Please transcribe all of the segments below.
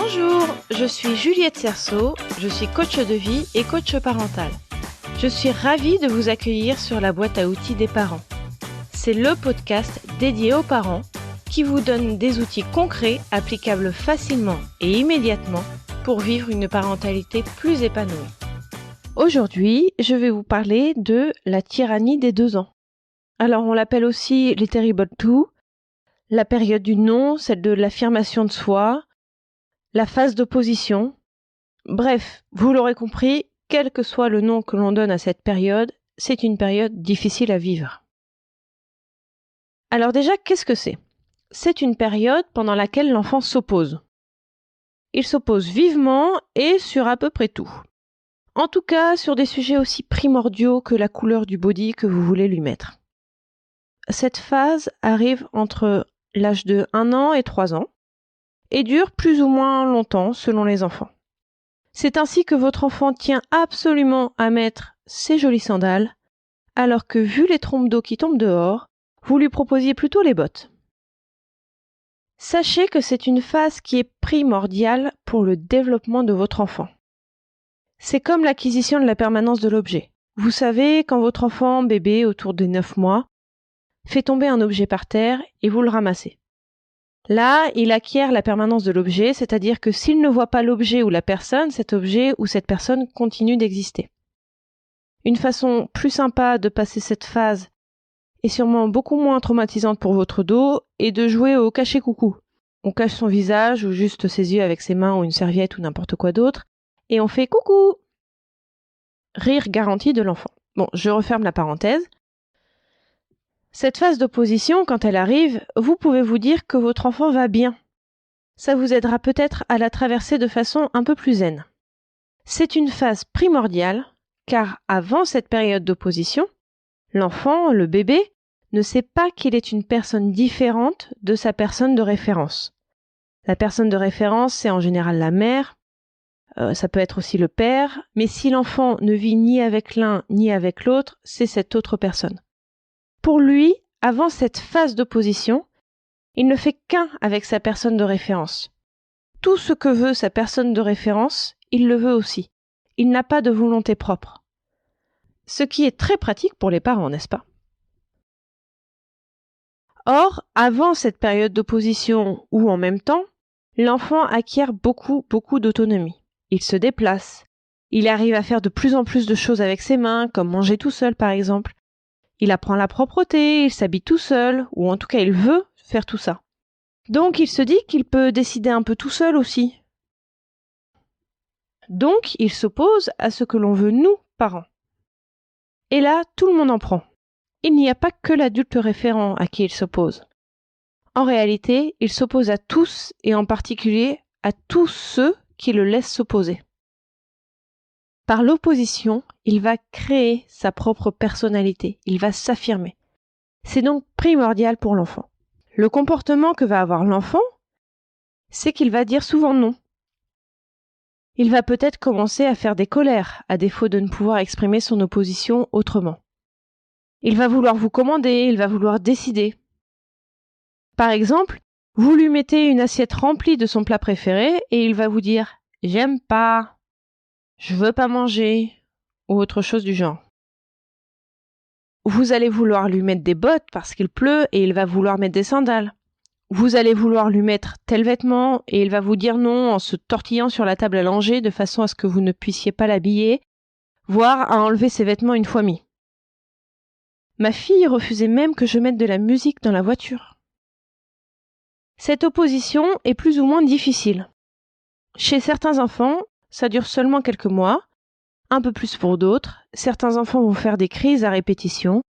Bonjour, je suis Juliette Cerceau, je suis coach de vie et coach parental. Je suis ravie de vous accueillir sur la boîte à outils des parents. C'est le podcast dédié aux parents qui vous donne des outils concrets applicables facilement et immédiatement pour vivre une parentalité plus épanouie. Aujourd'hui, je vais vous parler de la tyrannie des 2 ans. Alors on l'appelle aussi les terrible two, la période du non, celle de l'affirmation de soi, la phase d'opposition. Bref, vous l'aurez compris, quel que soit le nom que l'on donne à cette période, c'est une période difficile à vivre. Alors déjà, qu'est-ce que c'est ? C'est une période pendant laquelle l'enfant s'oppose. Il s'oppose vivement et sur à peu près tout. En tout cas, sur des sujets aussi primordiaux que la couleur du body que vous voulez lui mettre. Cette phase arrive entre l'âge de 1 an et 3 ans et dure plus ou moins longtemps selon les enfants. C'est ainsi que votre enfant tient absolument à mettre ses jolies sandales, alors que vu les trompes d'eau qui tombent dehors, vous lui proposiez plutôt les bottes. Sachez que c'est une phase qui est primordiale pour le développement de votre enfant. C'est comme l'acquisition de la permanence de l'objet. Vous savez, quand votre enfant, bébé, autour de 9 mois, fait tomber un objet par terre et vous le ramassez. Là, il acquiert la permanence de l'objet, c'est-à-dire que s'il ne voit pas l'objet ou la personne, cet objet ou cette personne continue d'exister. Une façon plus sympa de passer cette phase et sûrement beaucoup moins traumatisante pour votre dos est de jouer au cacher-coucou. On cache son visage ou juste ses yeux avec ses mains ou une serviette ou n'importe quoi d'autre et on fait coucou. Rire garanti de l'enfant. Bon, je referme la parenthèse. Cette phase d'opposition, quand elle arrive, vous pouvez vous dire que votre enfant va bien. Ça vous aidera peut-être à la traverser de façon un peu plus zen. C'est une phase primordiale, car avant cette période d'opposition, l'enfant, le bébé, ne sait pas qu'il est une personne différente de sa personne de référence. La personne de référence, c'est en général la mère, ça peut être aussi le père, mais si l'enfant ne vit ni avec l'un ni avec l'autre, c'est cette autre personne. Pour lui, avant cette phase d'opposition, il ne fait qu'un avec sa personne de référence. Tout ce que veut sa personne de référence, il le veut aussi. Il n'a pas de volonté propre. Ce qui est très pratique pour les parents, n'est-ce pas ? Or, avant cette période d'opposition ou en même temps, l'enfant acquiert beaucoup d'autonomie. Il se déplace. Il arrive à faire de plus en plus de choses avec ses mains, comme manger tout seul par exemple. Il apprend la propreté, il s'habille tout seul, ou en tout cas il veut faire tout ça. Donc il se dit qu'il peut décider un peu tout seul aussi. Donc il s'oppose à ce que l'on veut nous, parents. Et là, tout le monde en prend. Il n'y a pas que l'adulte référent à qui il s'oppose. En réalité, il s'oppose à tous et en particulier à tous ceux qui le laissent s'opposer. Par l'opposition, il va créer sa propre personnalité, il va s'affirmer. C'est donc primordial pour l'enfant. Le comportement que va avoir l'enfant, c'est qu'il va dire souvent non. Il va peut-être commencer à faire des colères, à défaut de ne pouvoir exprimer son opposition autrement. Il va vouloir vous commander, il va vouloir décider. Par exemple, vous lui mettez une assiette remplie de son plat préféré et il va vous dire « j'aime pas ». Je veux pas manger, ou autre chose du genre. Vous allez vouloir lui mettre des bottes parce qu'il pleut et il va vouloir mettre des sandales. Vous allez vouloir lui mettre tel vêtement et il va vous dire non en se tortillant sur la table à langer de façon à ce que vous ne puissiez pas l'habiller, voire à enlever ses vêtements une fois mis. Ma fille refusait même que je mette de la musique dans la voiture. Cette opposition est plus ou moins difficile. Chez certains enfants, ça dure seulement quelques mois, un peu plus pour d'autres. Certains enfants vont faire des crises à répétition.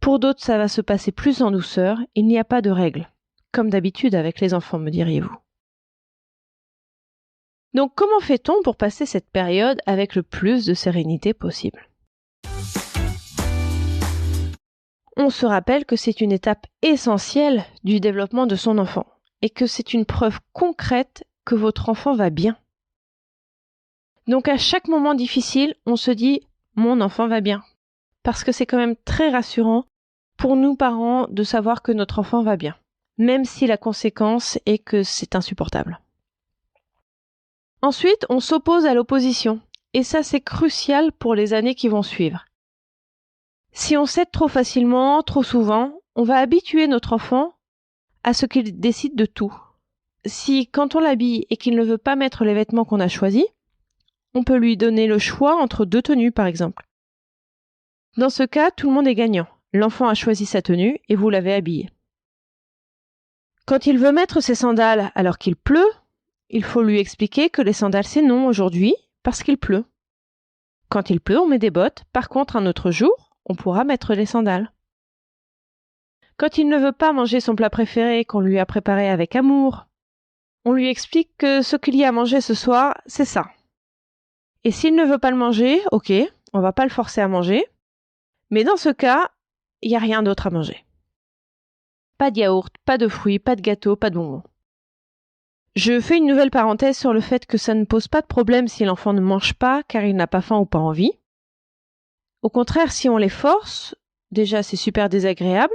Pour d'autres, ça va se passer plus en douceur. Il n'y a pas de règle. Comme d'habitude avec les enfants, me diriez-vous. Donc, comment fait-on pour passer cette période avec le plus de sérénité possible ? On se rappelle que c'est une étape essentielle du développement de son enfant et que c'est une preuve concrète que votre enfant va bien. Donc à chaque moment difficile, on se dit « mon enfant va bien ». Parce que c'est quand même très rassurant pour nous parents de savoir que notre enfant va bien, même si la conséquence est que c'est insupportable. Ensuite, on s'oppose à l'opposition. Et ça, c'est crucial pour les années qui vont suivre. Si on cède trop facilement, trop souvent, on va habituer notre enfant à ce qu'il décide de tout. Si, quand on l'habille et qu'il ne veut pas mettre les vêtements qu'on a choisis, on peut lui donner le choix entre 2 tenues, par exemple. Dans ce cas, tout le monde est gagnant. L'enfant a choisi sa tenue et vous l'avez habillé. Quand il veut mettre ses sandales alors qu'il pleut, il faut lui expliquer que les sandales c'est non aujourd'hui parce qu'il pleut. Quand il pleut, on met des bottes. Par contre, un autre jour, on pourra mettre les sandales. Quand il ne veut pas manger son plat préféré qu'on lui a préparé avec amour, on lui explique que ce qu'il y a à manger ce soir, c'est ça. Et s'il ne veut pas le manger, ok, on va pas le forcer à manger. Mais dans ce cas, il n'y a rien d'autre à manger. Pas de yaourt, pas de fruits, pas de gâteau, pas de bonbons. Je fais une nouvelle parenthèse sur le fait que ça ne pose pas de problème si l'enfant ne mange pas car il n'a pas faim ou pas envie. Au contraire, si on les force, déjà c'est super désagréable,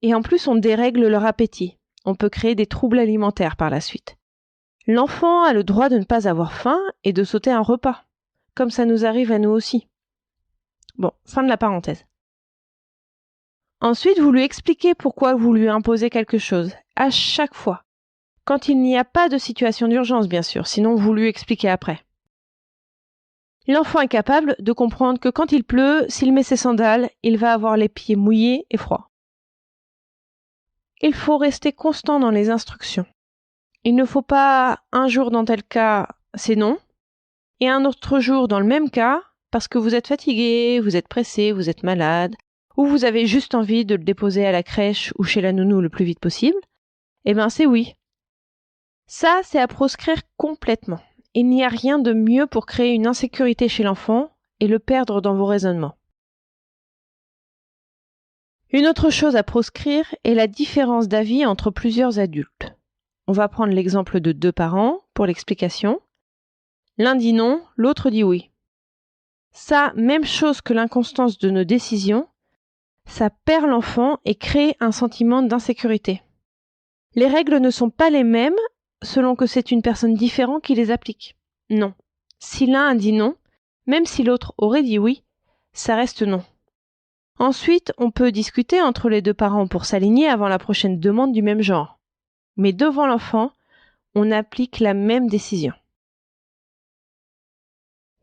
et en plus on dérègle leur appétit. On peut créer des troubles alimentaires par la suite. L'enfant a le droit de ne pas avoir faim et de sauter un repas, comme ça nous arrive à nous aussi. Bon, fin de la parenthèse. Ensuite, vous lui expliquez pourquoi vous lui imposez quelque chose, à chaque fois. Quand il n'y a pas de situation d'urgence, bien sûr, sinon vous lui expliquez après. L'enfant est capable de comprendre que quand il pleut, s'il met ses sandales, il va avoir les pieds mouillés et froids. Il faut rester constant dans les instructions. Il ne faut pas un jour dans tel cas, c'est non, et un autre jour dans le même cas, parce que vous êtes fatigué, vous êtes pressé, vous êtes malade, ou vous avez juste envie de le déposer à la crèche ou chez la nounou le plus vite possible, eh ben c'est oui. Ça, c'est à proscrire complètement. Il n'y a rien de mieux pour créer une insécurité chez l'enfant et le perdre dans vos raisonnements. Une autre chose à proscrire est la différence d'avis entre plusieurs adultes. On va prendre l'exemple de 2 parents pour l'explication. L'un dit non, l'autre dit oui. Ça, même chose que l'inconstance de nos décisions, ça perd l'enfant et crée un sentiment d'insécurité. Les règles ne sont pas les mêmes selon que c'est une personne différente qui les applique. Non. Si l'un a dit non, même si l'autre aurait dit oui, ça reste non. Ensuite, on peut discuter entre les 2 parents pour s'aligner avant la prochaine demande du même genre. Mais devant l'enfant, on applique la même décision.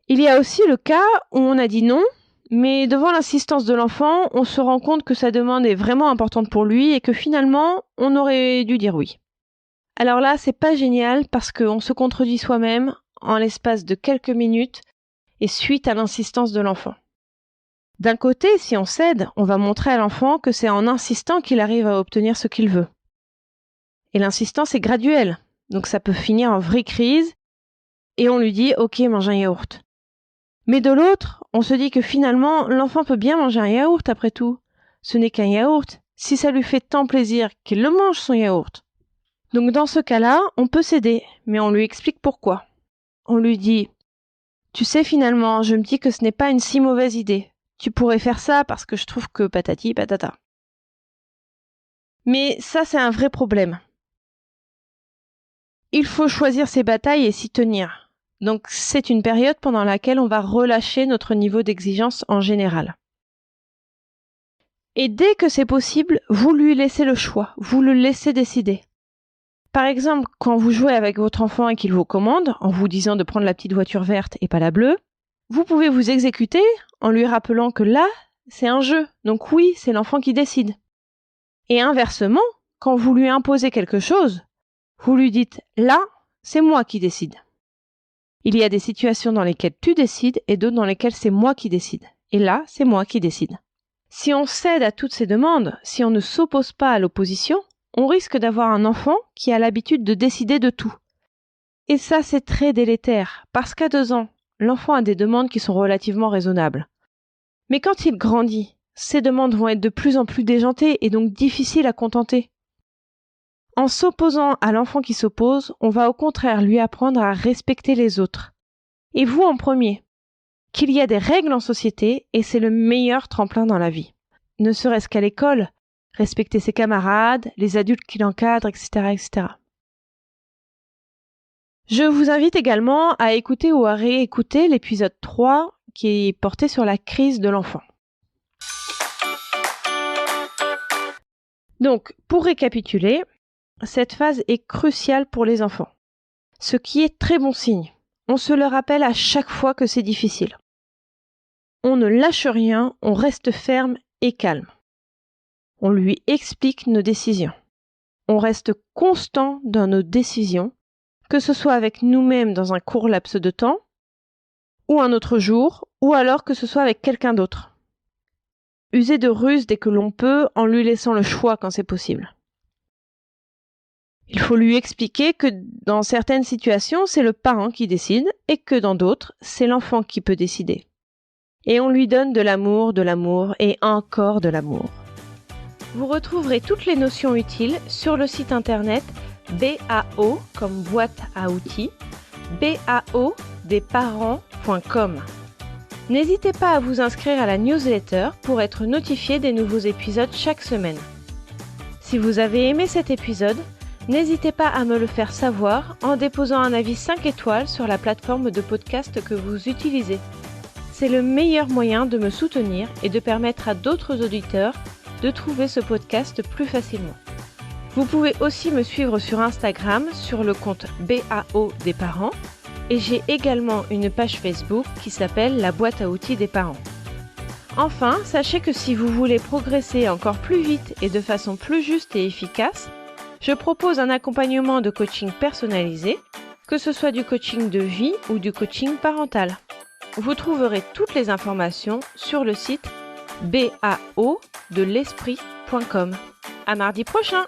Il y a aussi le cas où on a dit non, mais devant l'insistance de l'enfant, on se rend compte que sa demande est vraiment importante pour lui et que finalement, on aurait dû dire oui. Alors là, c'est pas génial parce qu'on se contredit soi-même en l'espace de quelques minutes et suite à l'insistance de l'enfant. D'un côté, si on cède, on va montrer à l'enfant que c'est en insistant qu'il arrive à obtenir ce qu'il veut. Et l'insistance est graduelle, donc ça peut finir en vraie crise et on lui dit « Ok, mange un yaourt ». Mais de l'autre, on se dit que finalement, l'enfant peut bien manger un yaourt après tout. Ce n'est qu'un yaourt, si ça lui fait tant plaisir qu'il le mange son yaourt. Donc dans ce cas-là, on peut céder, mais on lui explique pourquoi. On lui dit « Tu sais finalement, je me dis que ce n'est pas une si mauvaise idée. Tu pourrais faire ça parce que je trouve que patati patata. » Mais ça, c'est un vrai problème. Il faut choisir ses batailles et s'y tenir. Donc c'est une période pendant laquelle on va relâcher notre niveau d'exigence en général. Et dès que c'est possible, vous lui laissez le choix, vous le laissez décider. Par exemple, quand vous jouez avec votre enfant et qu'il vous commande, en vous disant de prendre la petite voiture verte et pas la bleue, vous pouvez vous exécuter en lui rappelant que là, c'est un jeu, donc oui, c'est l'enfant qui décide. Et inversement, quand vous lui imposez quelque chose, vous lui dites « là, c'est moi qui décide ». Il y a des situations dans lesquelles tu décides et d'autres dans lesquelles c'est moi qui décide. Et là, c'est moi qui décide. Si on cède à toutes ces demandes, si on ne s'oppose pas à l'opposition, on risque d'avoir un enfant qui a l'habitude de décider de tout. Et ça, c'est très délétère, parce qu'à 2 ans, l'enfant a des demandes qui sont relativement raisonnables. Mais quand il grandit, ces demandes vont être de plus en plus déjantées et donc difficiles à contenter. En s'opposant à l'enfant qui s'oppose, on va au contraire lui apprendre à respecter les autres. Et vous en premier. Qu'il y a des règles en société et c'est le meilleur tremplin dans la vie. Ne serait-ce qu'à l'école, respecter ses camarades, les adultes qui l'encadrent, etc., etc. Je vous invite également à écouter ou à réécouter l'épisode 3 qui est porté sur la crise de l'enfant. Donc, pour récapituler, cette phase est cruciale pour les enfants, ce qui est très bon signe. On se le rappelle à chaque fois que c'est difficile. On ne lâche rien, on reste ferme et calme. On lui explique nos décisions. On reste constant dans nos décisions, que ce soit avec nous-mêmes dans un court laps de temps, ou un autre jour, ou alors que ce soit avec quelqu'un d'autre. User de ruse dès que l'on peut, en lui laissant le choix quand c'est possible. Il faut lui expliquer que dans certaines situations, c'est le parent qui décide, et que dans d'autres, c'est l'enfant qui peut décider. Et on lui donne de l'amour et encore de l'amour. Vous retrouverez toutes les notions utiles sur le site internet BAO comme boîte à outils, baodesparents.com. N'hésitez pas à vous inscrire à la newsletter pour être notifié des nouveaux épisodes chaque semaine. Si vous avez aimé cet épisode, n'hésitez pas à me le faire savoir en déposant un avis 5 étoiles sur la plateforme de podcast que vous utilisez. C'est le meilleur moyen de me soutenir et de permettre à d'autres auditeurs de trouver ce podcast plus facilement. Vous pouvez aussi me suivre sur Instagram sur le compte BAO des parents et j'ai également une page Facebook qui s'appelle La boîte à outils des parents. Enfin, sachez que si vous voulez progresser encore plus vite et de façon plus juste et efficace, je propose un accompagnement de coaching personnalisé, que ce soit du coaching de vie ou du coaching parental. Vous trouverez toutes les informations sur le site baodelesprit.com. À mardi prochain!